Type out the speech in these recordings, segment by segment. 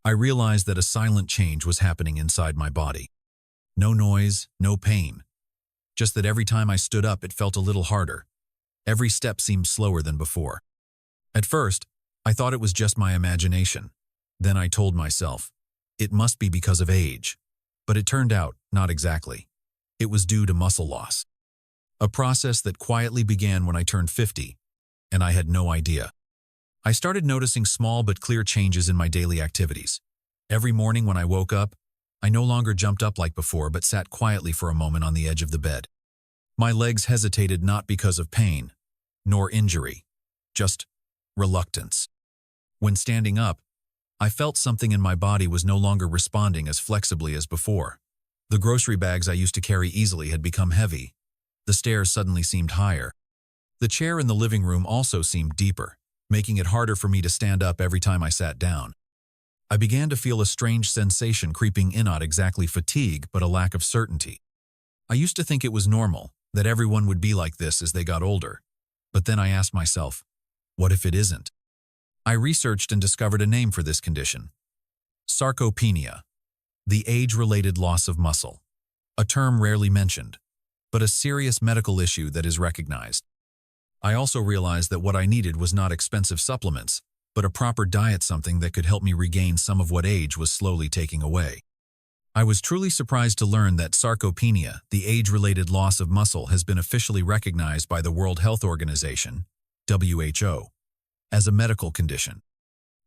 I realized that a silent change was happening inside my body. No noise, no pain. Just that every time I stood up, it felt a little harder. Every step seemed slower than before. At first, I thought it was just my imagination. Then I told myself, it must be because of age. But it turned out, not exactly. It was due to muscle loss. A process that quietly began when I turned 50, and I had no idea. I started noticing small but clear changes in my daily activities. Every morning when I woke up, I no longer jumped up like before but sat quietly for a moment on the edge of the bed. My legs hesitated not because of pain, nor injury, just reluctance. When standing up, I felt something in my body was no longer responding as flexibly as before. The grocery bags I used to carry easily had become heavy. The stairs suddenly seemed higher. The chair in the living room also seemed deeper, making it harder for me to stand up every time I sat down. I began to feel a strange sensation creeping in, not exactly fatigue, but a lack of certainty. I used to think it was normal, that everyone would be like this as they got older. But then I asked myself, what if it isn't? I researched and discovered a name for this condition. Sarcopenia, the age-related loss of muscle. A term rarely mentioned, but a serious medical issue that is recognized. I also realized that what I needed was not expensive supplements, but a proper diet, something that could help me regain some of what age was slowly taking away. I was truly surprised to learn that sarcopenia, the age-related loss of muscle, has been officially recognized by the World Health Organization, WHO, as a medical condition.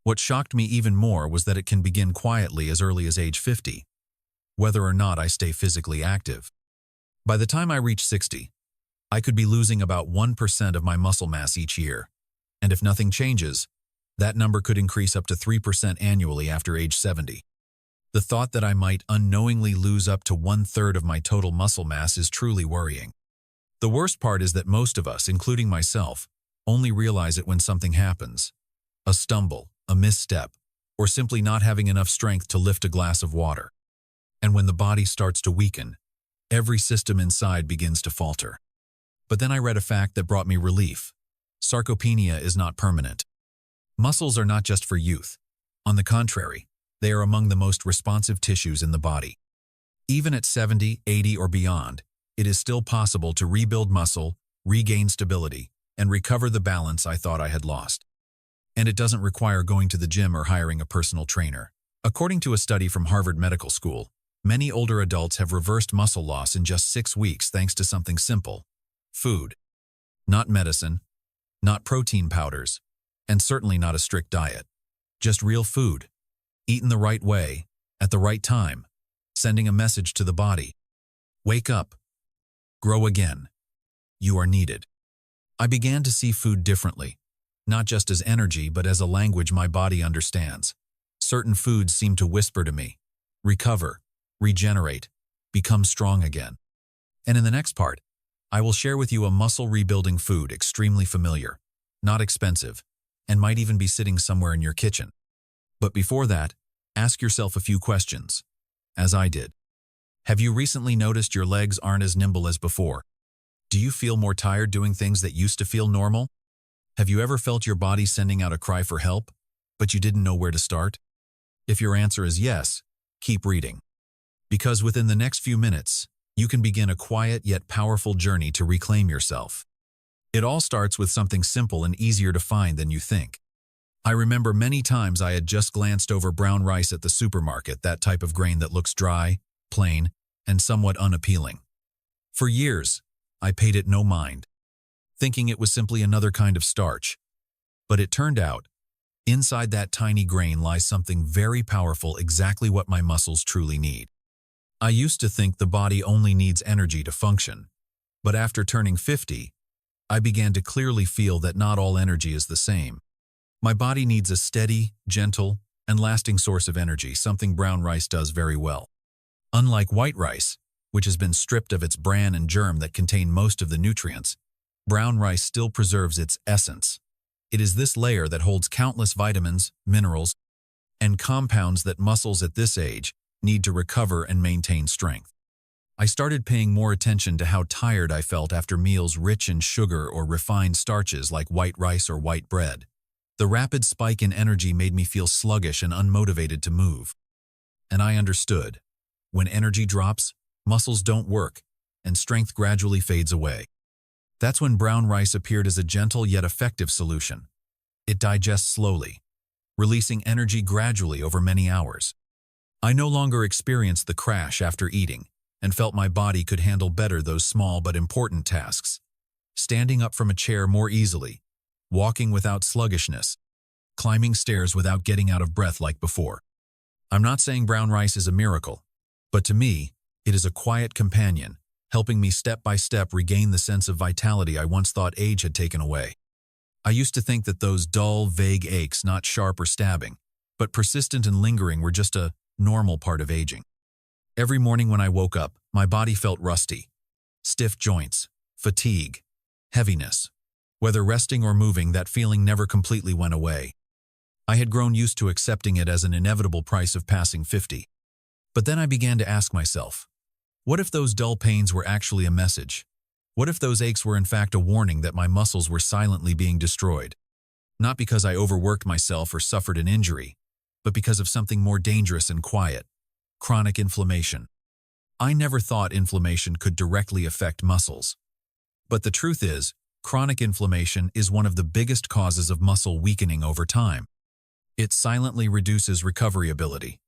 What shocked me even more was that it can begin quietly as early as age 50, whether or not I stay physically active. By the time I reach 60, I could be losing about 1% of my muscle mass each year, and if nothing changes, that number could increase up to 3% annually after age 70. The thought that I might unknowingly lose up to 1/3 of my total muscle mass is truly worrying. The worst part is that most of us, including myself, only realize it when something happens. A stumble, a misstep, or simply not having enough strength to lift a glass of water. And when the body starts to weaken, every system inside begins to falter. But then I read a fact that brought me relief. Sarcopenia is not permanent. Muscles are not just for youth. On the contrary, they are among the most responsive tissues in the body. Even at 70, 80, or beyond, it is still possible to rebuild muscle, regain stability, and recover the balance I thought I had lost. And it doesn't require going to the gym or hiring a personal trainer. According to a study from Harvard Medical School, many older adults have reversed muscle loss in just 6 weeks thanks to something simple: food. Not medicine, not protein powders, and certainly not a strict diet. Just real food, eaten the right way, at the right time, sending a message to the body. Wake up. Grow again. You are needed. I began to see food differently, not just as energy but as a language my body understands. Certain foods seem to whisper to me, recover, regenerate, become strong again. And in the next part, I will share with you a muscle-rebuilding food extremely familiar, not expensive, and might even be sitting somewhere in your kitchen. But before that, ask yourself a few questions, as I did. Have you recently noticed your legs aren't as nimble as before? Do you feel more tired doing things that used to feel normal? Have you ever felt your body sending out a cry for help, but you didn't know where to start? If your answer is yes, keep reading. Because within the next few minutes, you can begin a quiet yet powerful journey to reclaim yourself. It all starts with something simple and easier to find than you think. I remember many times I had just glanced over brown rice at the supermarket, that type of grain that looks dry, plain, and somewhat unappealing. For years, I paid it no mind, thinking it was simply another kind of starch. But it turned out, inside that tiny grain lies something very powerful, exactly what my muscles truly need. I used to think the body only needs energy to function, but after turning 50, I began to clearly feel that not all energy is the same. My body needs a steady, gentle, and lasting source of energy, something brown rice does very well. Unlike white rice, which has been stripped of its bran and germ that contain most of the nutrients, brown rice still preserves its essence. It is this layer that holds countless vitamins, minerals, and compounds that muscles at this age need to recover and maintain strength. I started paying more attention to how tired I felt after meals rich in sugar or refined starches like white rice or white bread. The rapid spike in energy made me feel sluggish and unmotivated to move. And I understood. When energy drops, muscles don't work, and strength gradually fades away. That's when brown rice appeared as a gentle yet effective solution. It digests slowly, releasing energy gradually over many hours. I no longer experienced the crash after eating, and felt my body could handle better those small but important tasks. Standing up from a chair more easily, walking without sluggishness, climbing stairs without getting out of breath like before. I'm not saying brown rice is a miracle, but to me, it is a quiet companion, helping me step by step regain the sense of vitality I once thought age had taken away. I used to think that those dull, vague aches, not sharp or stabbing, but persistent and lingering, were just a normal part of aging. Every morning when I woke up, my body felt rusty. Stiff joints, fatigue, heaviness. Whether resting or moving, that feeling never completely went away. I had grown used to accepting it as an inevitable price of passing 50. But then I began to ask myself, what if those dull pains were actually a message? What if those aches were in fact a warning that my muscles were silently being destroyed? Not because I overworked myself or suffered an injury, but because of something more dangerous and quiet: chronic inflammation. I never thought inflammation could directly affect muscles. But the truth is, chronic inflammation is one of the biggest causes of muscle weakening over time. It silently reduces recovery ability,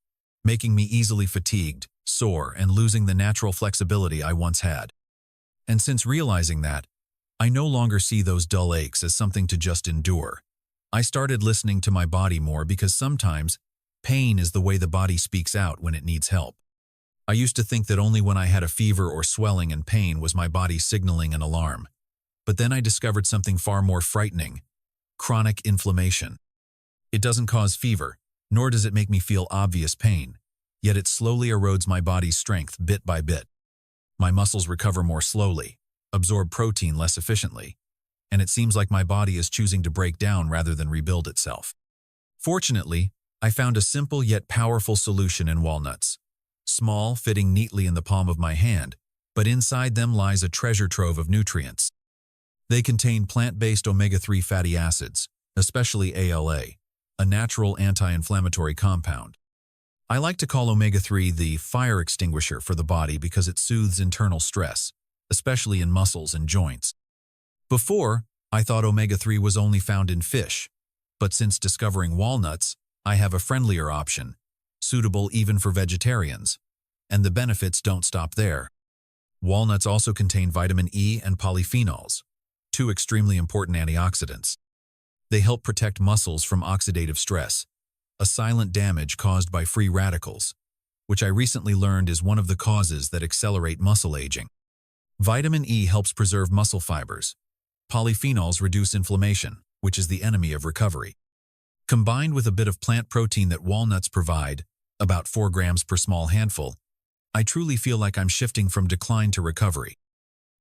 making me easily fatigued, sore, and losing the natural flexibility I once had. And since realizing that, I no longer see those dull aches as something to just endure. I started listening to my body more, because sometimes pain is the way the body speaks out when it needs help. I used to think that only when I had a fever or swelling and pain was my body signaling an alarm. But then I discovered something far more frightening: chronic inflammation. It doesn't cause fever, nor does it make me feel obvious pain, yet it slowly erodes my body's strength bit by bit. My muscles recover more slowly, absorb protein less efficiently, and it seems like my body is choosing to break down rather than rebuild itself. Fortunately, I found a simple yet powerful solution in walnuts. Small, fitting neatly in the palm of my hand, but inside them lies a treasure trove of nutrients. They contain plant-based omega-3 fatty acids, especially ALA, a natural anti-inflammatory compound. I like to call omega-3 the fire extinguisher for the body because it soothes internal stress, especially in muscles and joints. Before, I thought omega-3 was only found in fish, but since discovering walnuts, I have a friendlier option, suitable even for vegetarians. And the benefits don't stop there. Walnuts also contain vitamin E and polyphenols, two extremely important antioxidants. They help protect muscles from oxidative stress, a silent damage caused by free radicals, which I recently learned is one of the causes that accelerate muscle aging. Vitamin E helps preserve muscle fibers. Polyphenols reduce inflammation, which is the enemy of recovery. Combined with a bit of plant protein that walnuts provide, about 4 grams per small handful, I truly feel like I'm shifting from decline to recovery.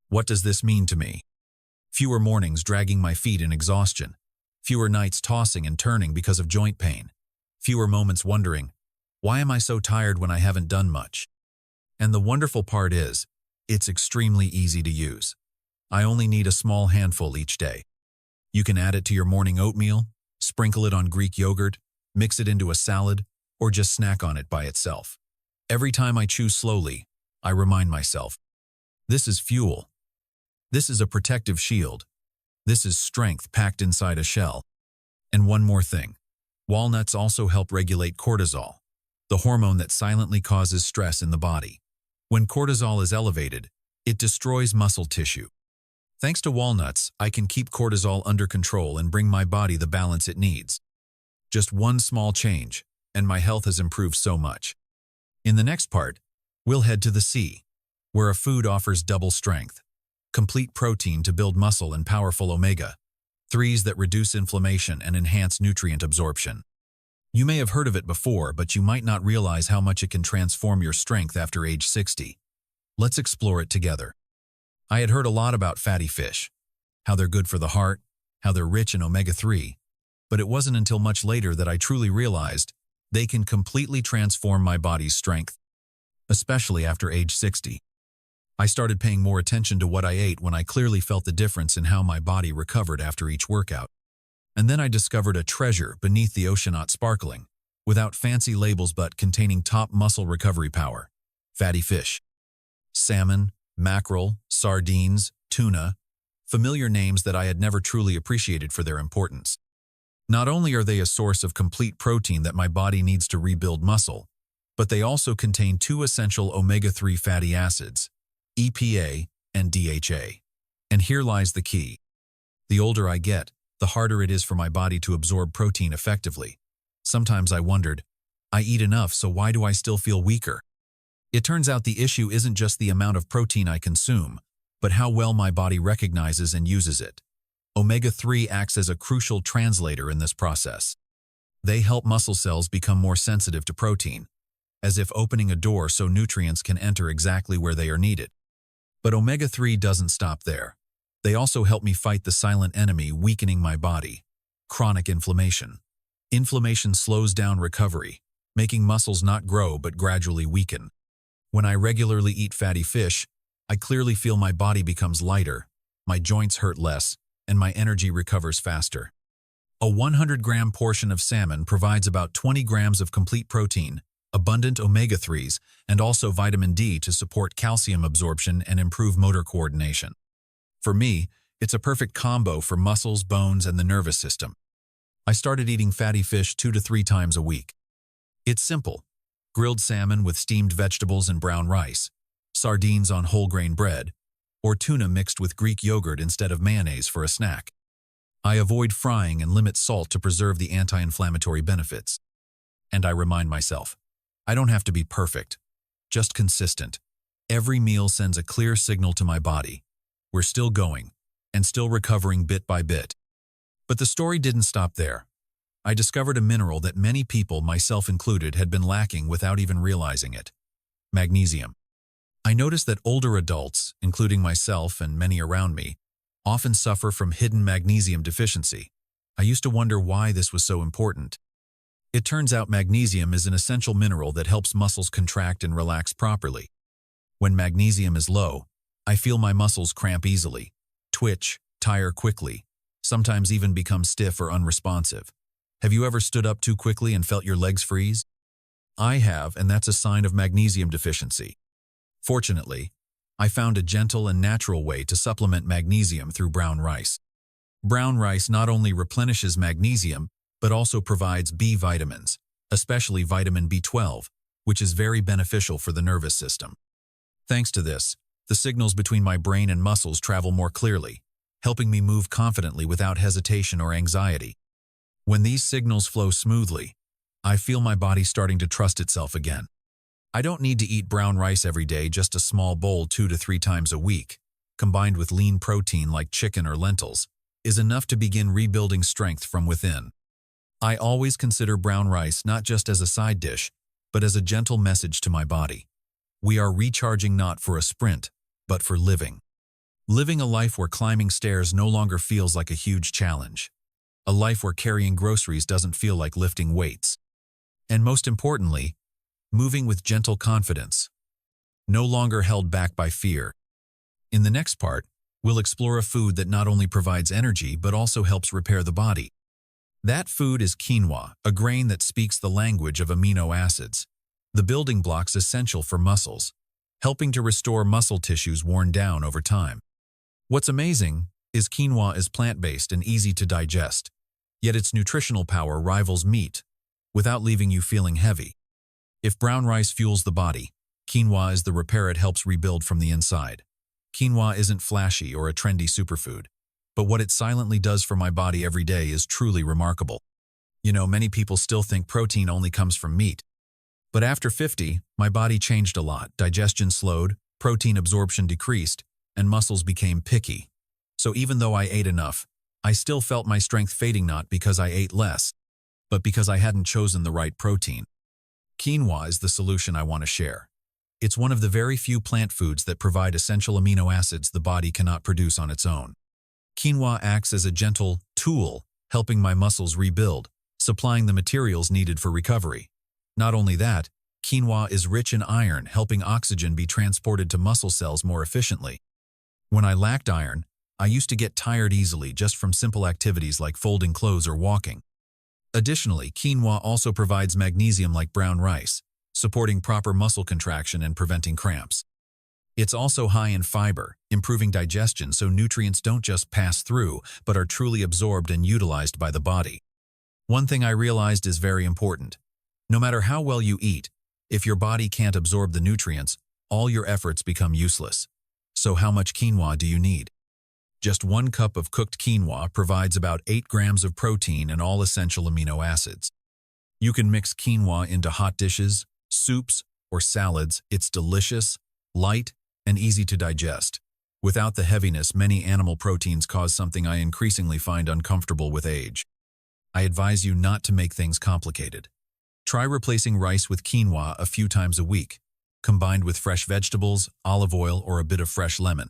What does this mean to me? Fewer mornings dragging my feet in exhaustion. Fewer nights tossing and turning because of joint pain. Fewer moments wondering, why am I so tired when I haven't done much? And the wonderful part is, it's extremely easy to use. I only need a small handful each day. You can add it to your morning oatmeal, sprinkle it on Greek yogurt, mix it into a salad, or just snack on it by itself. Every time I chew slowly, I remind myself, this is fuel. This is a protective shield. This is strength packed inside a shell. And one more thing. Walnuts also help regulate cortisol, the hormone that silently causes stress in the body. When cortisol is elevated, it destroys muscle tissue. Thanks to walnuts, I can keep cortisol under control and bring my body the balance it needs. Just one small change, and my health has improved so much. In the next part, we'll head to the sea, where a food offers double strength, complete protein to build muscle and powerful omega-3s that reduce inflammation and enhance nutrient absorption. You may have heard of it before, but you might not realize how much it can transform your strength after age 60. Let's explore it together. I had heard a lot about fatty fish, how they're good for the heart, how they're rich in omega-3, but it wasn't until much later that I truly realized they can completely transform my body's strength, especially after age 60. I started paying more attention to what I ate when I clearly felt the difference in how my body recovered after each workout. And then I discovered a treasure beneath the oceanot sparkling, without fancy labels but containing top muscle recovery power. Fatty fish. Salmon, mackerel, sardines, tuna, familiar names that I had never truly appreciated for their importance. Not only are they a source of complete protein that my body needs to rebuild muscle, but they also contain two essential omega-3 fatty acids, EPA and DHA. And here lies the key. The older I get, the harder it is for my body to absorb protein effectively. Sometimes I wondered, I eat enough, so why do I still feel weaker? It turns out the issue isn't just the amount of protein I consume, but how well my body recognizes and uses it. Omega-3 acts as a crucial translator in this process. They help muscle cells become more sensitive to protein, as if opening a door so nutrients can enter exactly where they are needed. But omega-3 doesn't stop there. They also help me fight the silent enemy weakening my body, chronic inflammation. Inflammation slows down recovery, making muscles not grow but gradually weaken. When I regularly eat fatty fish, I clearly feel my body becomes lighter, my joints hurt less, and my energy recovers faster. A 100-gram portion of salmon provides about 20 grams of complete protein, abundant omega-3s, and also vitamin D to support calcium absorption and improve motor coordination. For me, it's a perfect combo for muscles, bones, and the nervous system. I started eating fatty fish 2 to 3 times a week. It's simple: grilled salmon with steamed vegetables and brown rice, sardines on whole grain bread, or tuna mixed with Greek yogurt instead of mayonnaise for a snack. I avoid frying and limit salt to preserve the anti-inflammatory benefits. And I remind myself, I don't have to be perfect, just consistent. Every meal sends a clear signal to my body. We're still going, and still recovering bit by bit. But the story didn't stop there. I discovered a mineral that many people, myself included, had been lacking without even realizing it: magnesium. I noticed that older adults, including myself and many around me, often suffer from hidden magnesium deficiency. I used to wonder why this was so important. It turns out magnesium is an essential mineral that helps muscles contract and relax properly. When magnesium is low, I feel my muscles cramp easily, twitch, tire quickly, sometimes even become stiff or unresponsive. Have you ever stood up too quickly and felt your legs freeze? I have, and that's a sign of magnesium deficiency. Fortunately, I found a gentle and natural way to supplement magnesium through brown rice. Brown rice not only replenishes magnesium, but also provides B vitamins, especially vitamin B12, which is very beneficial for the nervous system. Thanks to this, the signals between my brain and muscles travel more clearly, helping me move confidently without hesitation or anxiety. When these signals flow smoothly, I feel my body starting to trust itself again. I don't need to eat brown rice every day, just a small bowl 2 to 3 times a week, combined with lean protein like chicken or lentils, is enough to begin rebuilding strength from within. I always consider brown rice not just as a side dish, but as a gentle message to my body. We are recharging not for a sprint, but for living. Living a life where climbing stairs no longer feels like a huge challenge. A life where carrying groceries doesn't feel like lifting weights. And most importantly, moving with gentle confidence, no longer held back by fear. In the next part, we'll explore a food that not only provides energy but also helps repair the body. That food is quinoa, a grain that speaks the language of amino acids, the building blocks essential for muscles, helping to restore muscle tissues worn down over time. What's amazing is quinoa is plant-based and easy to digest, yet its nutritional power rivals meat, without leaving you feeling heavy. If brown rice fuels the body, quinoa is the repair it helps rebuild from the inside. Quinoa isn't flashy or a trendy superfood, but what it silently does for my body every day is truly remarkable. You know, many people still think protein only comes from meat. But after 50, my body changed a lot. Digestion slowed, protein absorption decreased, and muscles became picky. So even though I ate enough, I still felt my strength fading, not because I ate less, but because I hadn't chosen the right protein. Quinoa is the solution I want to share. It's one of the very few plant foods that provide essential amino acids the body cannot produce on its own. Quinoa acts as a gentle tool, helping my muscles rebuild, supplying the materials needed for recovery. Not only that, quinoa is rich in iron, helping oxygen be transported to muscle cells more efficiently. When I lacked iron, I used to get tired easily just from simple activities like folding clothes or walking. Additionally, quinoa also provides magnesium like brown rice, supporting proper muscle contraction and preventing cramps. It's also high in fiber, improving digestion so nutrients don't just pass through, but are truly absorbed and utilized by the body. One thing I realized is very important. No matter how well you eat, if your body can't absorb the nutrients, all your efforts become useless. So how much quinoa do you need? Just 1 cup of cooked quinoa provides about 8 grams of protein and all essential amino acids. You can mix quinoa into hot dishes, soups, or salads. It's delicious, light, and easy to digest. Without the heaviness many animal proteins cause, something I increasingly find uncomfortable with age. I advise you not to make things complicated. Try replacing rice with quinoa a few times a week, combined with fresh vegetables, olive oil, or a bit of fresh lemon.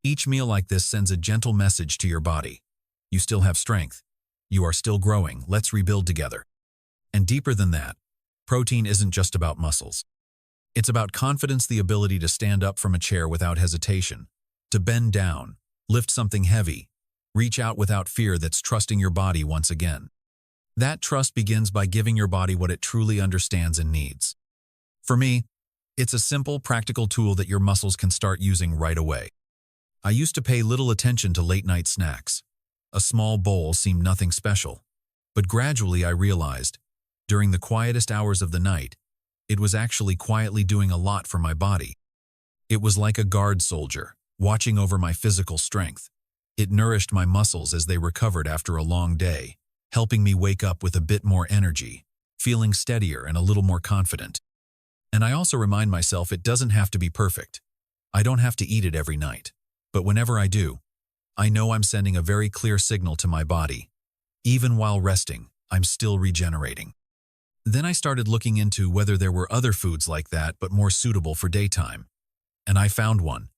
Each meal like this sends a gentle message to your body. You still have strength. You are still growing. Let's rebuild together. And deeper than that, protein isn't just about muscles. It's about confidence, the ability to stand up from a chair without hesitation, to bend down, lift something heavy, reach out without fear. That's trusting your body once again. That trust begins by giving your body what it truly understands and needs. For me, it's a simple, practical tool that your muscles can start using right away. I used to pay little attention to late-night snacks. A small bowl seemed nothing special. But gradually I realized, during the quietest hours of the night, it was actually quietly doing a lot for my body. It was like a guard soldier, watching over my physical strength. It nourished my muscles as they recovered after a long day, helping me wake up with a bit more energy, feeling steadier and a little more confident. And I also remind myself it doesn't have to be perfect. I don't have to eat it every night. But whenever I do, I know I'm sending a very clear signal to my body. Even while resting, I'm still regenerating. Then I started looking into whether there were other foods like that but more suitable for daytime. And I found one: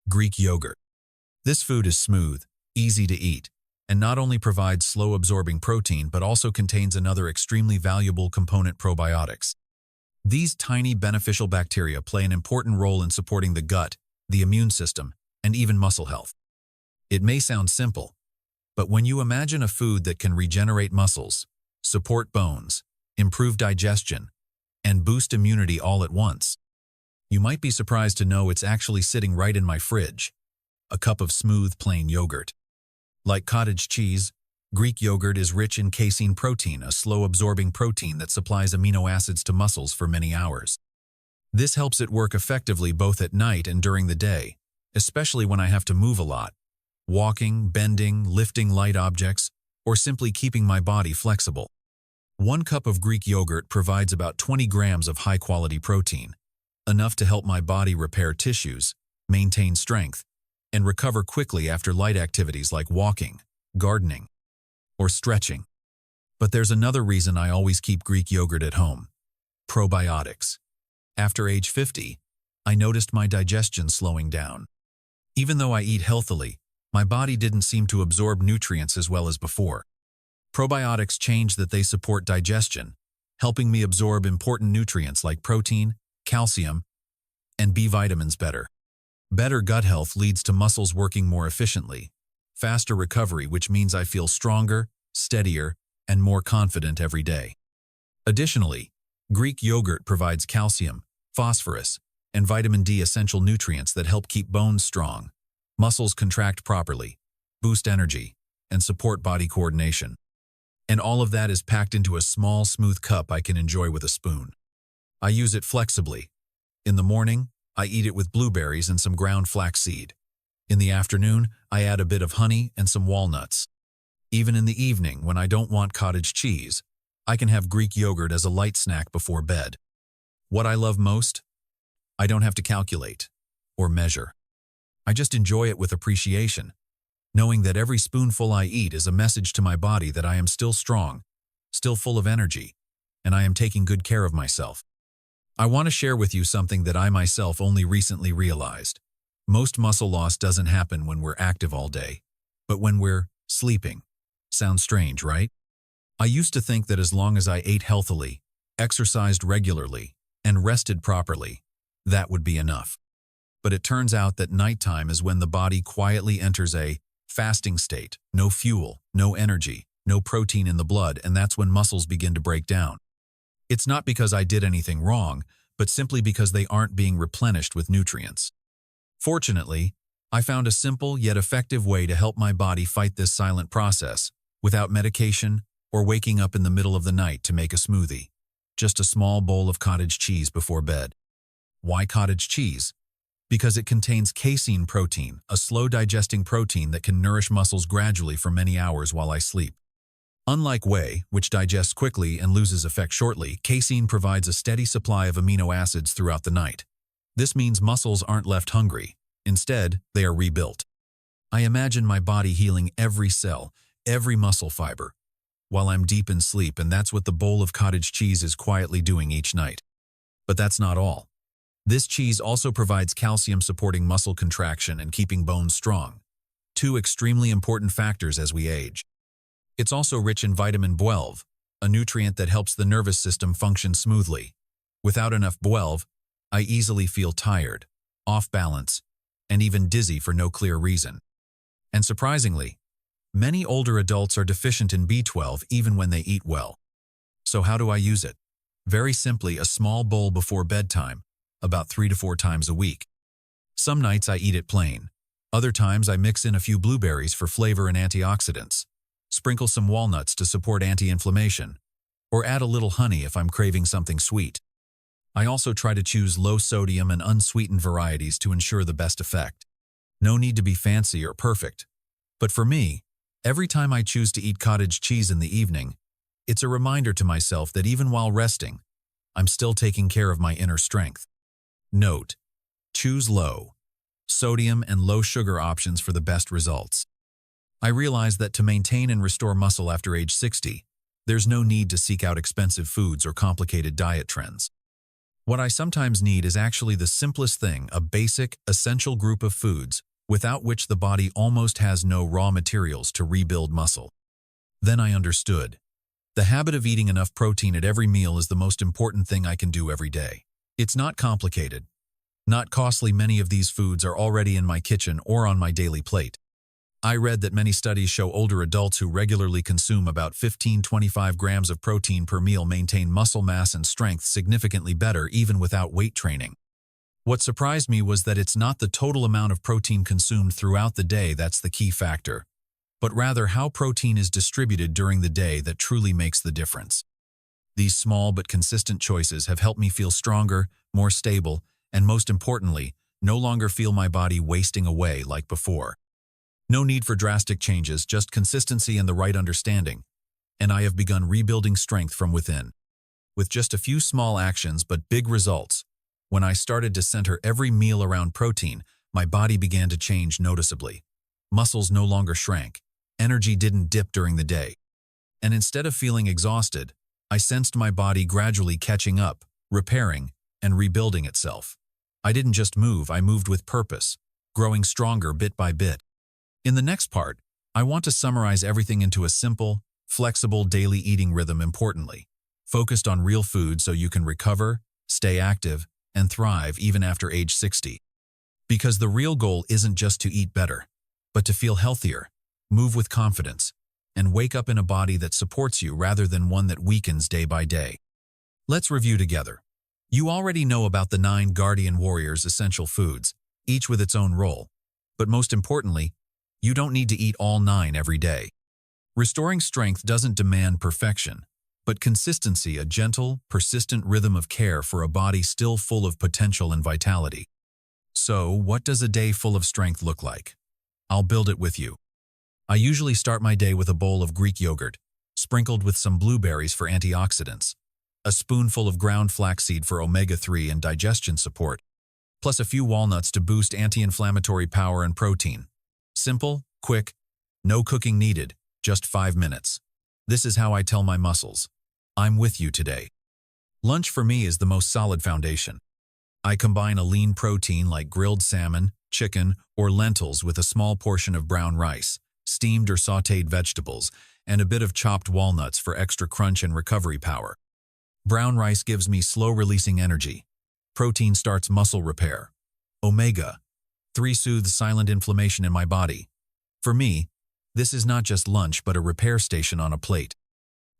Greek yogurt. This food is smooth, easy to eat, and not only provides slow-absorbing protein but also contains another extremely valuable component: probiotics. These tiny beneficial bacteria play an important role in supporting the gut, the immune system, and even muscle health. It may sound simple, but when you imagine a food that can regenerate muscles, support bones, improve digestion, and boost immunity all at once, you might be surprised to know it's actually sitting right in my fridge: a cup of smooth, plain yogurt. Like cottage cheese, Greek yogurt is rich in casein protein, a slow-absorbing protein that supplies amino acids to muscles for many hours. This helps it work effectively both at night and during the day, especially when I have to move a lot, walking, bending, lifting light objects, or simply keeping my body flexible. 1 cup of Greek yogurt provides about 20 grams of high-quality protein, enough to help my body repair tissues, maintain strength, and recover quickly after light activities like walking, gardening, or stretching. But there's another reason I always keep Greek yogurt at home: probiotics. After age 50, I noticed my digestion slowing down. Even though I eat healthily, my body didn't seem to absorb nutrients as well as before. Probiotics change that. They support digestion, helping me absorb important nutrients like protein, calcium, and B vitamins better. Better gut health leads to muscles working more efficiently, faster recovery, which means I feel stronger, steadier, and more confident every day. Additionally, Greek yogurt provides calcium, phosphorus, and vitamin D, essential nutrients that help keep bones strong, muscles contract properly, boost energy, and support body coordination. And all of that is packed into a small, smooth cup I can enjoy with a spoon. I use it flexibly. In the morning, I eat it with blueberries and some ground flaxseed. In the afternoon, I add a bit of honey and some walnuts. Even in the evening, when I don't want cottage cheese, I can have Greek yogurt as a light snack before bed. What I love most? I don't have to calculate or measure. I just enjoy it with appreciation, knowing that every spoonful I eat is a message to my body that I am still strong, still full of energy, and I am taking good care of myself. I want to share with you something that I myself only recently realized. Most muscle loss doesn't happen when we're active all day, but when we're sleeping. Sounds strange, right? I used to think that as long as I ate healthily, exercised regularly, and rested properly, that would be enough. But it turns out that nighttime is when the body quietly enters a Fasting state, no fuel, no energy, no protein in the blood, and that's when muscles begin to break down. It's not because I did anything wrong, but simply because they aren't being replenished with nutrients. Fortunately, I found a simple yet effective way to help my body fight this silent process without medication or waking up in the middle of the night to make a smoothie. Just a small bowl of cottage cheese before bed. Why cottage cheese? Because it contains casein protein, a slow-digesting protein that can nourish muscles gradually for many hours while I sleep. Unlike whey, which digests quickly and loses effect shortly, casein provides a steady supply of amino acids throughout the night. This means muscles aren't left hungry. Instead, they are rebuilt. I imagine my body healing every cell, every muscle fiber, while I'm deep in sleep, and that's what the bowl of cottage cheese is quietly doing each night. But that's not all. This cheese also provides calcium supporting muscle contraction and keeping bones strong, two extremely important factors as we age. It's also rich in vitamin B12, a nutrient that helps the nervous system function smoothly. Without enough B12, I easily feel tired, off balance, and even dizzy for no clear reason. And surprisingly, many older adults are deficient in B12 even when they eat well. So how do I use it? Very simply, a small bowl before bedtime, about 3 to 4 times a week. Some nights I eat it plain. Other times I mix in a few blueberries for flavor and antioxidants, sprinkle some walnuts to support anti-inflammation, or add a little honey if I'm craving something sweet. I also try to choose low-sodium and unsweetened varieties to ensure the best effect. No need to be fancy or perfect. But for me, every time I choose to eat cottage cheese in the evening, it's a reminder to myself that even while resting, I'm still taking care of my inner strength. Note: choose low sodium and low sugar options for the best results. I realize that to maintain and restore muscle after age 60, there's no need to seek out expensive foods or complicated diet trends. What I sometimes need is actually the simplest thing, a basic, essential group of foods without which the body almost has no raw materials to rebuild muscle. Then I understood. The habit of eating enough protein at every meal is the most important thing I can do every day. It's not complicated, not costly. Many of these foods are already in my kitchen or on my daily plate. I read that many studies show older adults who regularly consume about 15-25 grams of protein per meal maintain muscle mass and strength significantly better even without weight training. What surprised me was that it's not the total amount of protein consumed throughout the day that's the key factor, but rather how protein is distributed during the day that truly makes the difference. These small but consistent choices have helped me feel stronger, more stable, and most importantly, no longer feel my body wasting away like before. No need for drastic changes, just consistency and the right understanding, and I have begun rebuilding strength from within. With just a few small actions but big results, when I started to center every meal around protein, my body began to change noticeably. Muscles no longer shrank, energy didn't dip during the day, and instead of feeling exhausted, I sensed my body gradually catching up, repairing, and rebuilding itself. I didn't just move, I moved with purpose, growing stronger bit by bit. In the next part, I want to summarize everything into a simple, flexible daily eating rhythm. Importantly, focused on real food so you can recover, stay active, and thrive even after age 60. Because the real goal isn't just to eat better, but to feel healthier, move with confidence, and wake up in a body that supports you rather than one that weakens day by day. Let's review together. You already know about the 9 Guardian Warriors essential foods, each with its own role. But most importantly, you don't need to eat all 9 every day. Restoring strength doesn't demand perfection, but consistency, a gentle, persistent rhythm of care for a body still full of potential and vitality. So, what does a day full of strength look like? I'll build it with you. I usually start my day with a bowl of Greek yogurt, sprinkled with some blueberries for antioxidants, a spoonful of ground flaxseed for omega-3 and digestion support, plus a few walnuts to boost anti-inflammatory power and protein. Simple, quick, no cooking needed, just 5 minutes. This is how I tell my muscles, I'm with you today. Lunch for me is the most solid foundation. I combine a lean protein like grilled salmon, chicken, or lentils with a small portion of brown rice, steamed or sautéed vegetables, and a bit of chopped walnuts for extra crunch and recovery power. Brown rice gives me slow-releasing energy. Protein starts muscle repair. Omega-3 soothes silent inflammation in my body. For me, this is not just lunch but a repair station on a plate.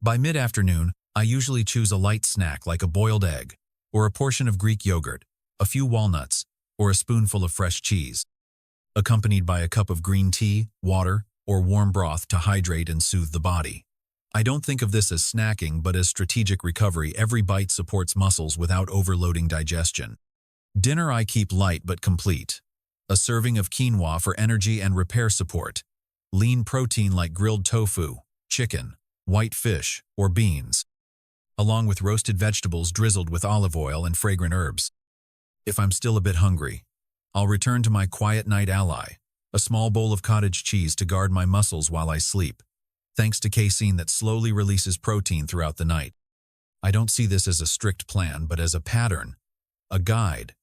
By mid-afternoon, I usually choose a light snack like a boiled egg, or a portion of Greek yogurt, a few walnuts, or a spoonful of fresh cheese, accompanied by a cup of green tea, water, or warm broth to hydrate and soothe the body. I don't think of this as snacking but as strategic recovery. Every bite supports muscles without overloading digestion. Dinner I keep light but complete. A serving of quinoa for energy and repair support. Lean protein like grilled tofu, chicken, white fish, or beans, along with roasted vegetables drizzled with olive oil and fragrant herbs. If I'm still a bit hungry, I'll return to my quiet night ally, a small bowl of cottage cheese to guard my muscles while I sleep, thanks to casein that slowly releases protein throughout the night. I don't see this as a strict plan, but as a pattern, a guide,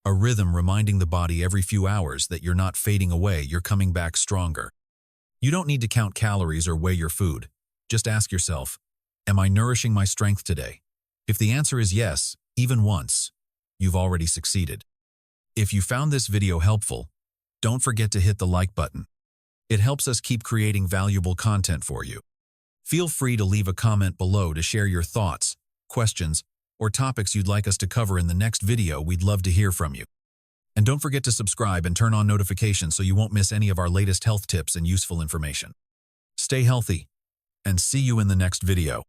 a rhythm reminding the body every few hours that you're not fading away, you're coming back stronger. You don't need to count calories or weigh your food. Just ask yourself, am I nourishing my strength today? If the answer is yes, even once, you've already succeeded. If you found this video helpful, don't forget to hit the like button. It helps us keep creating valuable content for you. Feel free to leave a comment below to share your thoughts, questions, or topics you'd like us to cover in the next video. We'd love to hear from you. And don't forget to subscribe and turn on notifications so you won't miss any of our latest health tips and useful information. Stay healthy, and see you in the next video.